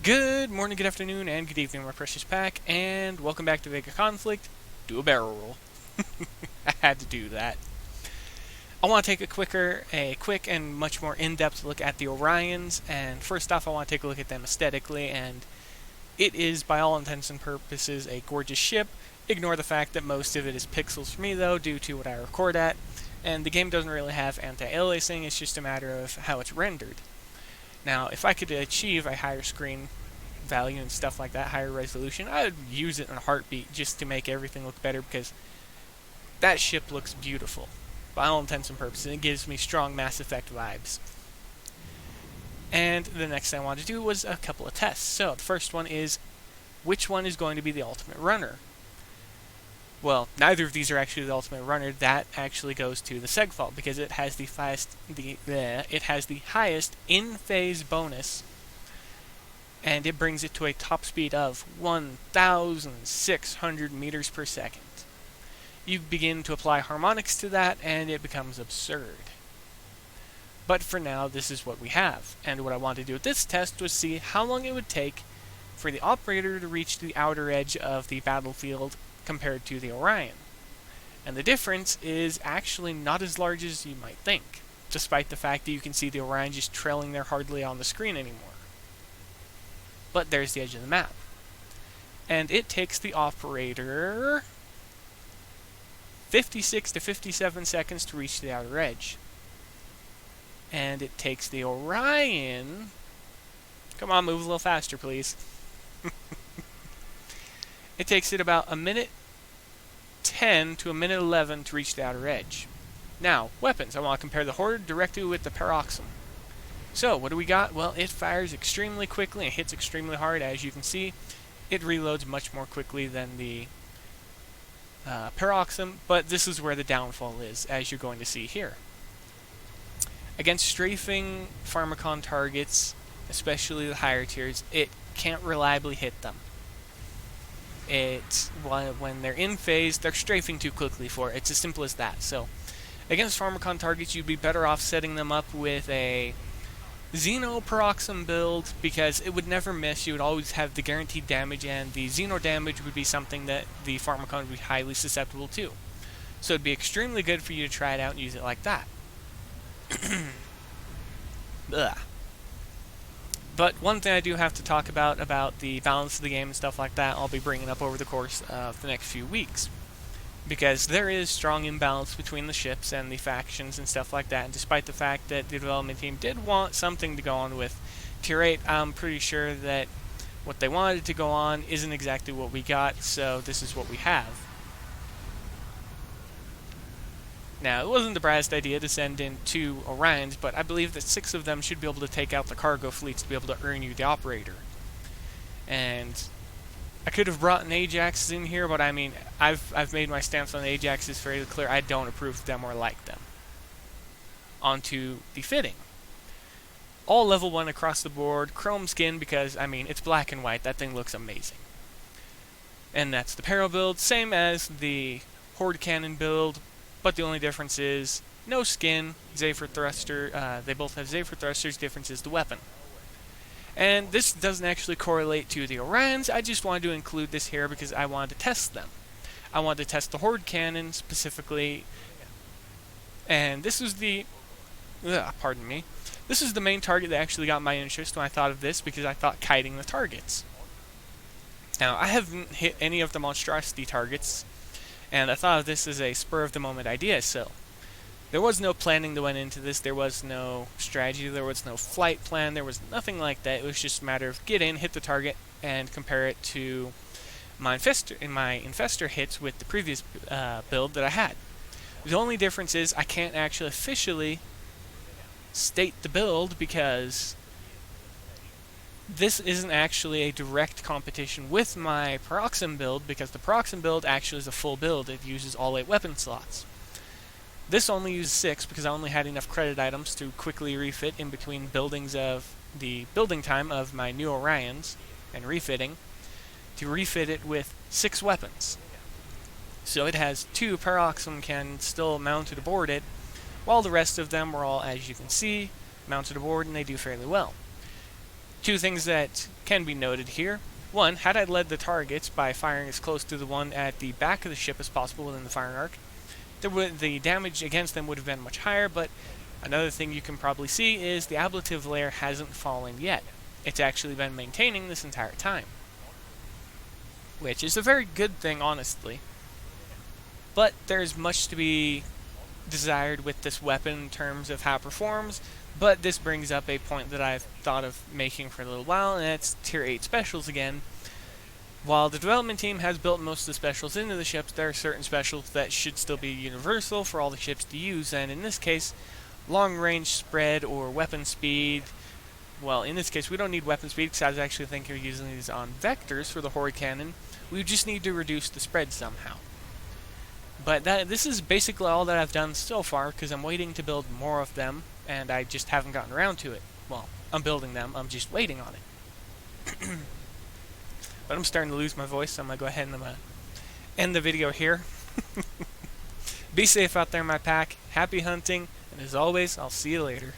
Good morning, good afternoon, and good evening, my precious pack, and welcome back to VEGA Conflict. Do a barrel roll. I had to do that. I want to take a quick and much more in-depth look at the Orions, and first off I want to take a look at them aesthetically, and it is, by all intents and purposes, a gorgeous ship. Ignore the fact that most of it is pixels for me, though, due to what I record at, and the game doesn't really have anti-aliasing, it's just a matter of how it's rendered. Now, if I could achieve a higher screen value and stuff like that, higher resolution, I would use it in a heartbeat just to make everything look better, because that ship looks beautiful. By all intents and purposes, it gives me strong Mass Effect vibes. And the next thing I wanted to do was a couple of tests. So, the first one is, which one is going to be the ultimate runner? Well, neither of these are actually the ultimate runner. That actually goes to the Segfault, because it has the highest in-phase bonus, and it brings it to a top speed of 1,600 meters per second. You begin to apply harmonics to that, and it becomes absurd. But for now, this is what we have. And what I wanted to do with this test was see how long it would take for the operator to reach the outer edge of the battlefield compared to the Orion. And the difference is actually not as large as you might think, despite the fact that you can see the Orion just trailing there hardly on the screen anymore. But there's the edge of the map. And it takes the operator 56 to 57 seconds to reach the outer edge. And it takes the Orion... Come on, move a little faster, please. It takes it about a minute 10 to a minute 11 to reach the outer edge. Now, weapons. I want to compare the Horde directly with the Paroxysm. So, what do we got? Well, it fires extremely quickly and hits extremely hard. As you can see, it reloads much more quickly than the Paroxysm, but this is where the downfall is, as you're going to see here. Against strafing Pharmacon targets, especially the higher tiers, it can't reliably hit them. When they're in phase, they're strafing too quickly for it. It's as simple as that. So, against Pharmacon targets, you'd be better off setting them up with a Xeno Paroxysm build, because it would never miss. You would always have the guaranteed damage, and the Xeno damage would be something that the Pharmacon would be highly susceptible to. So it'd be extremely good for you to try it out and use it like that. But one thing I do have to talk about the balance of the game and stuff like that, I'll be bringing up over the course of the next few weeks. Because there is strong imbalance between the ships and the factions and stuff like that, and despite the fact that the development team did want something to go on with Tier 8, I'm pretty sure that what they wanted to go on isn't exactly what we got, so this is what we have. Now, it wasn't the brightest idea to send in 2 Orions, but I believe that 6 of them should be able to take out the cargo fleets to be able to earn you the operator. And I could have brought an Ajax in here, but I mean, I've made my stance on the Ajaxes fairly clear. I don't approve of them or like them. Onto the fitting. All level 1 across the board, chrome skin, because, I mean, it's black and white. That thing looks amazing. And that's the Paro build, same as the Horde Cannon build, but the only difference is no skin, Zephyr Thruster. They both have Zephyr Thrusters, difference is the weapon. And this doesn't actually correlate to the Orions, I just wanted to include this here because I wanted to test them. I wanted to test the Horde Cannon specifically, and this is the... pardon me. This is the main target that actually got my interest when I thought of this, because I thought kiting the targets. Now, I haven't hit any of the monstrosity targets, and I thought of this as a spur-of-the-moment idea, so there was no planning that went into this, there was no strategy, there was no flight plan, there was nothing like that. It was just a matter of get in, hit the target, and compare it to my Infestor hits with the previous build that I had. The only difference is I can't actually officially state the build, because this isn't actually a direct competition with my Paroxysm build, because the Paroxysm build actually is a full build. It uses all 8 weapon slots. This only uses 6 because I only had enough credit items to quickly refit in between buildings of the building time of my new Orions and refitting, to refit it with 6 weapons. So it has 2 Paroxysm cannons still mounted aboard it, while the rest of them are all, as you can see, mounted aboard, and they do fairly well. Two things that can be noted here. One, had I led the targets by firing as close to the one at the back of the ship as possible within the firing arc, the damage against them would have been much higher, but another thing you can probably see is the ablative layer hasn't fallen yet. It's actually been maintaining this entire time, which is a very good thing, honestly. But there's much to be desired with this weapon in terms of how it performs, but this brings up a point that I've thought of making for a little while, and that's Tier 8 specials again. While the development team has built most of the specials into the ships, there are certain specials that should still be universal for all the ships to use, and in this case, long range spread or weapon speed. Well, in this case, we don't need weapon speed because I was actually thinking of using these on vectors for the Horde cannon. We just need to reduce the spread somehow. But this is basically all that I've done so far because I'm waiting to build more of them, and I just haven't gotten around to it. Well, I'm building them, I'm just waiting on it. But I'm starting to lose my voice, so I'm going to go ahead and end the video here. Be safe out there, my pack. Happy hunting, and as always, I'll see you later.